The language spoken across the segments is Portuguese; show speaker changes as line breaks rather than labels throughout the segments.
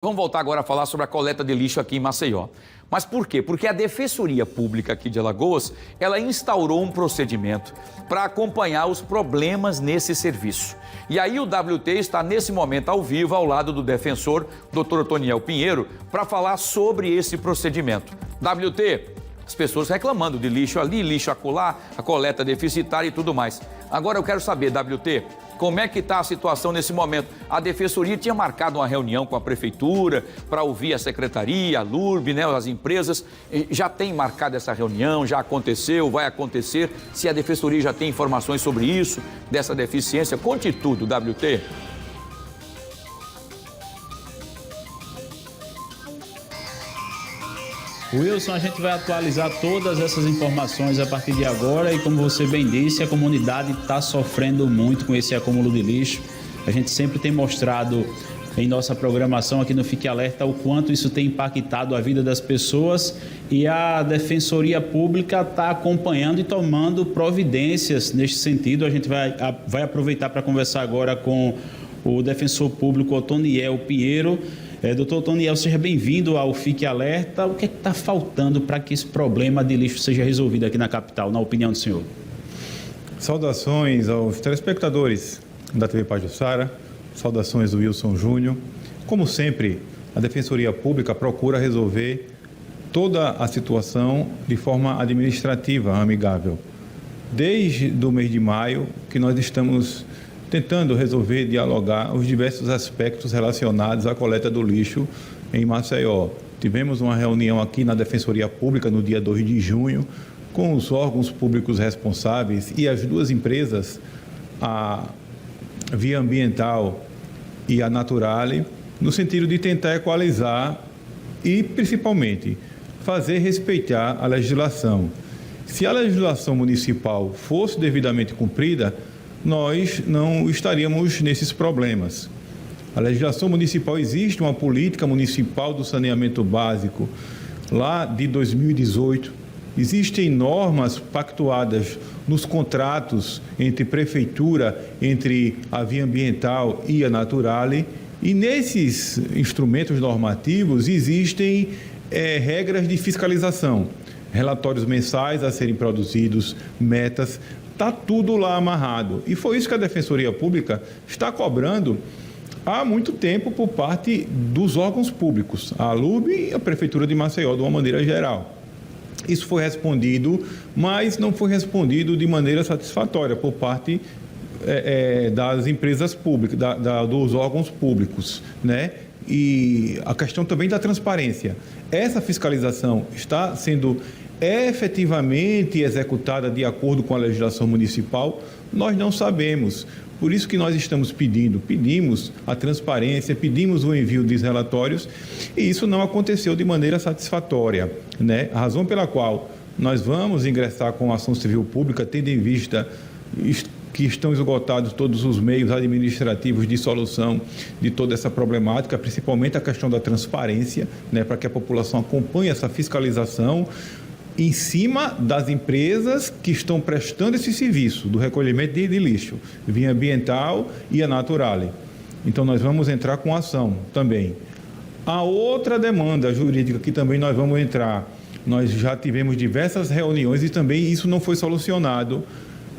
Vamos voltar agora a falar sobre a coleta de lixo aqui em Maceió. Mas por quê? Porque a Defensoria Pública aqui de Alagoas, ela instaurou um procedimento para acompanhar os problemas nesse serviço. E aí o WT está nesse momento ao vivo, ao lado do defensor, Dr. Otoniel Pinheiro, para falar sobre esse procedimento. WT, as pessoas reclamando de lixo ali, lixo acolá, a coleta deficitária e tudo mais. Agora eu quero saber, WT, como é que está a situação nesse momento? A Defensoria tinha marcado uma reunião com a Prefeitura para ouvir a Secretaria, a LURB, né, as empresas. Já tem marcado essa reunião, já aconteceu, vai acontecer. Se a Defensoria já tem informações sobre isso, dessa deficiência, conte tudo, WT.
Wilson, a gente vai atualizar todas essas informações a partir de agora e, como você bem disse, a comunidade está sofrendo muito com esse acúmulo de lixo. A gente sempre tem mostrado em nossa programação aqui no Fique Alerta o quanto isso tem impactado a vida das pessoas e a Defensoria Pública está acompanhando e tomando providências neste sentido. A gente vai aproveitar para conversar agora com o defensor público Otoniel Pinheiro. Doutor Otoniel, seja bem-vindo ao Fique Alerta. O que é que está faltando para que esse problema de lixo seja resolvido aqui na capital, na opinião do senhor?
Saudações aos telespectadores da TV Pajuçara, saudações do Wilson Júnior. Como sempre, a Defensoria Pública procura resolver toda a situação de forma administrativa, amigável. Desde o mês de maio que nós estamos tentando resolver, dialogar os diversos aspectos relacionados à coleta do lixo em Maceió. Tivemos uma reunião aqui na Defensoria Pública no dia 2 de junho, com os órgãos públicos responsáveis e as duas empresas, a Via Ambiental e a Naturale, no sentido de tentar equalizar e, principalmente, fazer respeitar a legislação. Se a legislação municipal fosse devidamente cumprida, nós não estaríamos nesses problemas. A legislação municipal, existe uma política municipal do saneamento básico lá de 2018. Existem normas pactuadas nos contratos entre prefeitura, entre a Via Ambiental e a Naturale, e nesses instrumentos normativos existem regras de fiscalização, relatórios mensais a serem produzidos, metas. Está tudo lá amarrado. E foi isso que a Defensoria Pública está cobrando há muito tempo por parte dos órgãos públicos, a LURB e a Prefeitura de Maceió, de uma maneira geral. Isso foi respondido, mas não foi respondido de maneira satisfatória por parte das empresas públicas, dos órgãos públicos, né? E a questão também da transparência. Essa fiscalização está sendo efetivamente executada de acordo com a legislação municipal? Nós não sabemos. Por isso que nós estamos pedimos a transparência, pedimos o envio dos relatórios e isso não aconteceu de maneira satisfatória, né? A razão pela qual nós vamos ingressar com a ação civil pública, tendo em vista que estão esgotados todos os meios administrativos de solução de toda essa problemática, principalmente a questão da transparência, né, para que a população acompanhe essa fiscalização em cima das empresas que estão prestando esse serviço do recolhimento de lixo, Via Ambiental e a Naturale. Então, nós vamos entrar com ação também. A outra demanda jurídica que também nós vamos entrar, nós já tivemos diversas reuniões e também isso não foi solucionado,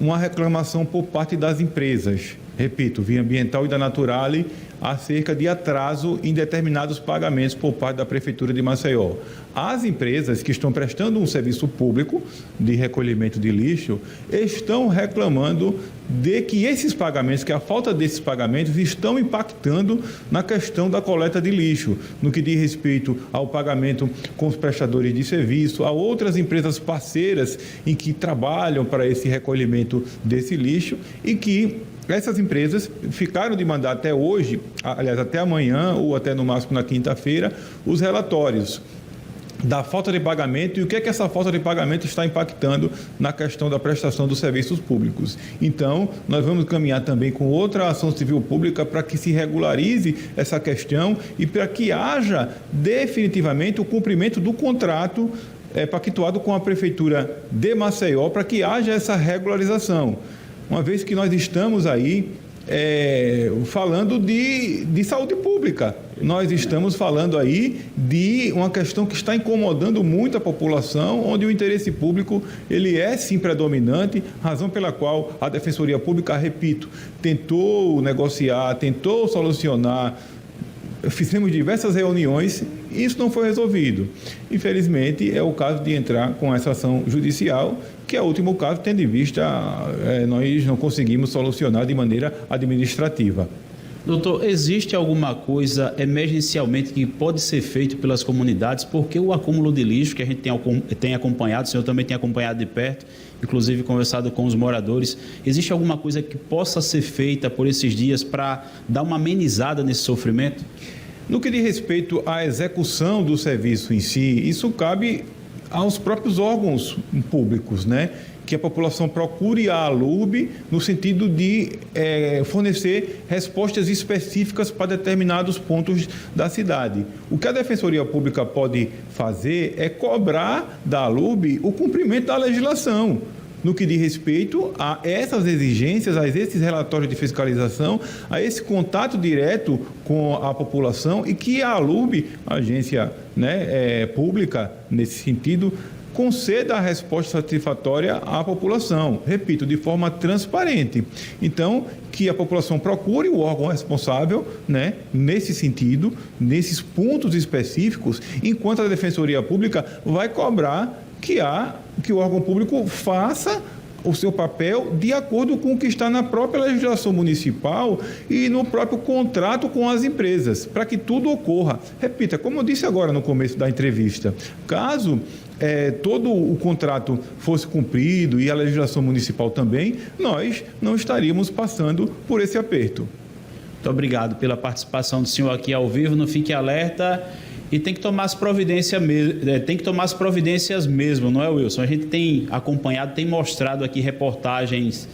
uma reclamação por parte das empresas, repito, Via Ambiental e da Naturale, acerca de atraso em determinados pagamentos por parte da Prefeitura de Maceió. As empresas que estão prestando um serviço público de recolhimento de lixo estão reclamando de que esses pagamentos, que a falta desses pagamentos estão impactando na questão da coleta de lixo, no que diz respeito ao pagamento com os prestadores de serviço, a outras empresas parceiras em que trabalham para esse recolhimento desse lixo e que essas empresas ficaram de mandar até hoje, aliás, até amanhã ou até no máximo na quinta-feira, os relatórios da falta de pagamento e o que é que essa falta de pagamento está impactando na questão da prestação dos serviços públicos. Então, nós vamos caminhar também com outra ação civil pública para que se regularize essa questão e para que haja definitivamente o cumprimento do contrato pactuado com a Prefeitura de Maceió para que haja essa regularização. Uma vez que nós estamos aí falando de saúde pública. Nós estamos falando aí de uma questão que está incomodando muito a população, onde o interesse público ele é sim predominante, razão pela qual a Defensoria Pública, repito, tentou negociar, tentou solucionar, fizemos diversas reuniões e isso não foi resolvido. Infelizmente, é o caso de entrar com essa ação judicial, que é o último caso, tendo em vista, nós não conseguimos solucionar de maneira administrativa.
Doutor, existe alguma coisa emergencialmente que pode ser feito pelas comunidades? Porque o acúmulo de lixo que a gente tem acompanhado, o senhor também tem acompanhado de perto, inclusive conversado com os moradores, existe alguma coisa que possa ser feita por esses dias para dar uma amenizada nesse sofrimento?
No que diz respeito à execução do serviço em si, isso cabe aos próprios órgãos públicos, né? Que a população procure a ALURB no sentido de fornecer respostas específicas para determinados pontos da cidade. O que a Defensoria Pública pode fazer é cobrar da ALURB o cumprimento da legislação, no que diz respeito a essas exigências, a esses relatórios de fiscalização, a esse contato direto com a população e que a ALURB, a agência pública, nesse sentido, conceda a resposta satisfatória à população, repito, de forma transparente. Então, que a população procure o órgão responsável, nesse sentido, nesses pontos específicos, enquanto a Defensoria Pública vai cobrar que o órgão público faça o seu papel de acordo com o que está na própria legislação municipal e no próprio contrato com as empresas, para que tudo ocorra. Repita, como eu disse agora no começo da entrevista, caso todo o contrato fosse cumprido e a legislação municipal também, nós não estaríamos passando por esse aperto.
Muito obrigado pela participação do senhor aqui ao vivo no Fique Alerta. E tem que tomar as providências mesmo, não é, Wilson? A gente tem acompanhado, tem mostrado aqui reportagens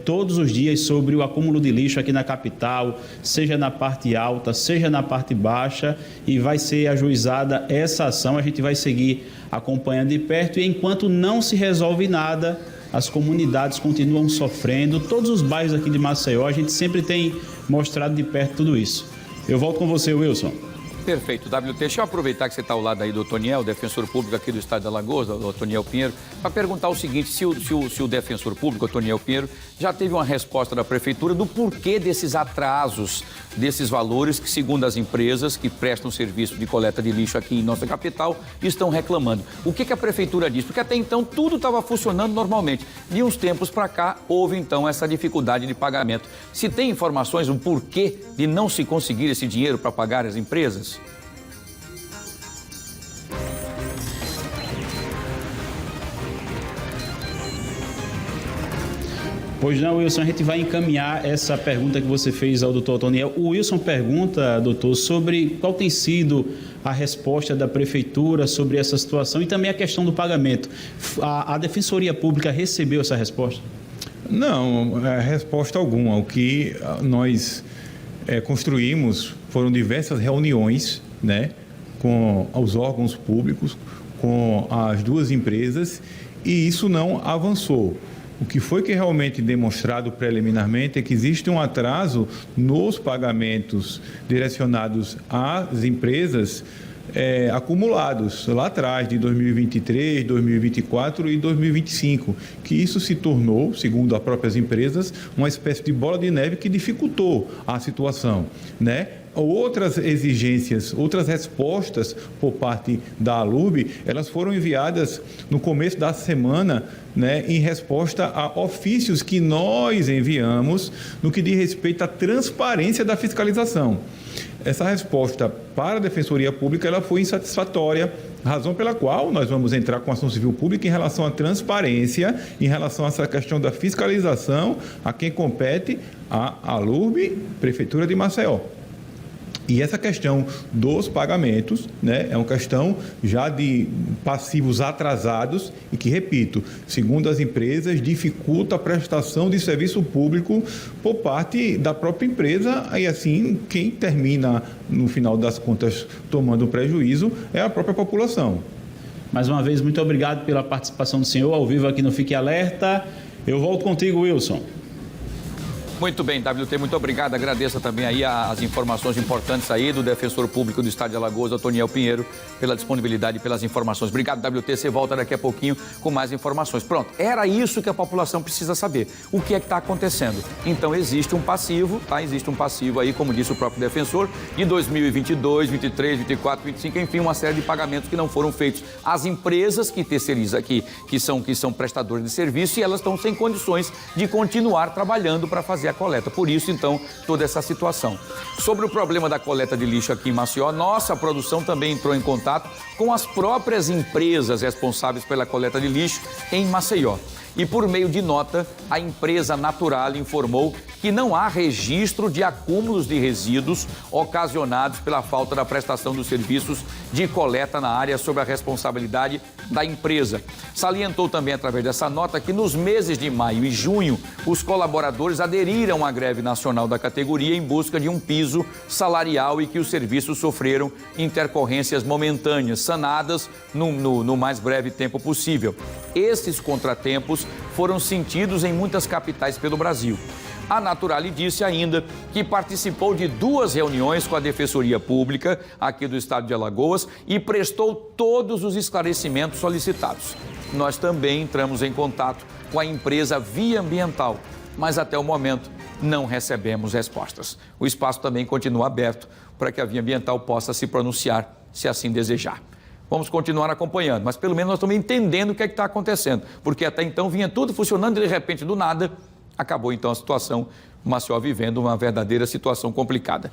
todos os dias sobre o acúmulo de lixo aqui na capital, seja na parte alta, seja na parte baixa, e vai ser ajuizada essa ação. A gente vai seguir acompanhando de perto e enquanto não se resolve nada, as comunidades continuam sofrendo. Todos os bairros aqui de Maceió, a gente sempre tem mostrado de perto tudo isso. Eu volto com você, Wilson.
Perfeito, WT. Deixa eu aproveitar que você está ao lado aí do Otoniel, defensor público aqui do estado de Alagoas, do Otoniel Pinheiro, para perguntar o seguinte, se o defensor público, Otoniel Pinheiro, já teve uma resposta da prefeitura do porquê desses atrasos, desses valores que, segundo as empresas que prestam serviço de coleta de lixo aqui em nossa capital, estão reclamando. O que a prefeitura diz? Porque até então tudo estava funcionando normalmente. De uns tempos para cá, houve então essa dificuldade de pagamento. Se tem informações, o porquê de não se conseguir esse dinheiro para pagar as empresas?
Pois não, Wilson, a gente vai encaminhar essa pergunta que você fez ao doutor Otoniel. O Wilson pergunta, doutor, sobre qual tem sido a resposta da prefeitura sobre essa situação e também a questão do pagamento. A Defensoria Pública recebeu essa resposta?
Não, resposta alguma. O que nós construímos foram diversas reuniões, com os órgãos públicos, com as duas empresas, e isso não avançou. O que foi que realmente demonstrado preliminarmente é que existe um atraso nos pagamentos direcionados às empresas acumulados lá atrás, de 2023, 2024 e 2025, que isso se tornou, segundo as próprias empresas, uma espécie de bola de neve que dificultou a situação, Outras exigências, outras respostas por parte da ALURB, elas foram enviadas no começo da semana, em resposta a ofícios que nós enviamos no que diz respeito à transparência da fiscalização. Essa resposta para a Defensoria Pública ela foi insatisfatória, razão pela qual nós vamos entrar com ação civil pública em relação à transparência, em relação a essa questão da fiscalização, a quem compete a ALURB, Prefeitura de Maceió. E essa questão dos pagamentos, é uma questão já de passivos atrasados e que, repito, segundo as empresas, dificulta a prestação de serviço público por parte da própria empresa e, assim, quem termina, no final das contas, tomando prejuízo é a própria população.
Mais uma vez, muito obrigado pela participação do senhor ao vivo aqui no Fique Alerta. Eu volto contigo, Wilson.
Muito bem, WT, muito obrigado. Agradeço também aí as informações importantes aí do defensor público do estado de Alagoas, Otoniel Pinheiro, pela disponibilidade e pelas informações. Obrigado, WT. Você volta daqui a pouquinho com mais informações. Pronto, era isso que a população precisa saber. O que é que está acontecendo? Então, existe um passivo, tá? Existe um passivo aí, como disse o próprio defensor, de 2022, 23, 24, 25, enfim, uma série de pagamentos que não foram feitos. As empresas que terceirizam aqui, que são prestadores de serviço, e elas estão sem condições de continuar trabalhando para fazer a coleta. Por isso, então, toda essa situação. Sobre o problema da coleta de lixo aqui em Maceió, nossa produção também entrou em contato com as próprias empresas responsáveis pela coleta de lixo em Maceió. E por meio de nota, a empresa Natural informou que não há registro de acúmulos de resíduos ocasionados pela falta da prestação dos serviços de coleta na área sob a responsabilidade da empresa. Salientou também, através dessa nota, que nos meses de maio e junho, os colaboradores aderiram à greve nacional da categoria em busca de um piso salarial e que os serviços sofreram intercorrências momentâneas, sanadas no mais breve tempo possível. Esses contratempos foram sentidos em muitas capitais pelo Brasil. A Naturale disse ainda que participou de 2 reuniões com a Defensoria Pública aqui do estado de Alagoas e prestou todos os esclarecimentos solicitados. Nós também entramos em contato com a empresa Via Ambiental, mas até o momento não recebemos respostas. O espaço também continua aberto para que a Via Ambiental possa se pronunciar, se assim desejar. Vamos continuar acompanhando, mas pelo menos nós estamos entendendo o que é que está acontecendo, porque até então vinha tudo funcionando e de repente, do nada, acabou então a situação, Maceió vivendo uma verdadeira situação complicada.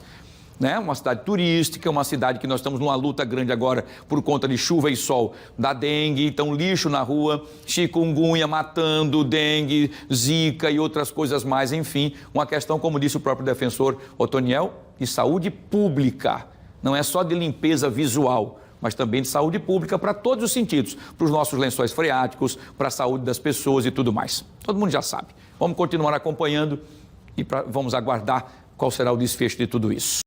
Né? Uma cidade turística, uma cidade que nós estamos numa luta grande agora por conta de chuva e sol da dengue, então lixo na rua, chikungunya matando, dengue, zika e outras coisas mais, enfim, uma questão, como disse o próprio defensor Otoniel, de saúde pública, não é só de limpeza visual, mas também de saúde pública para todos os sentidos, para os nossos lençóis freáticos, para a saúde das pessoas e tudo mais. Todo mundo já sabe. Vamos continuar acompanhando e vamos aguardar qual será o desfecho de tudo isso.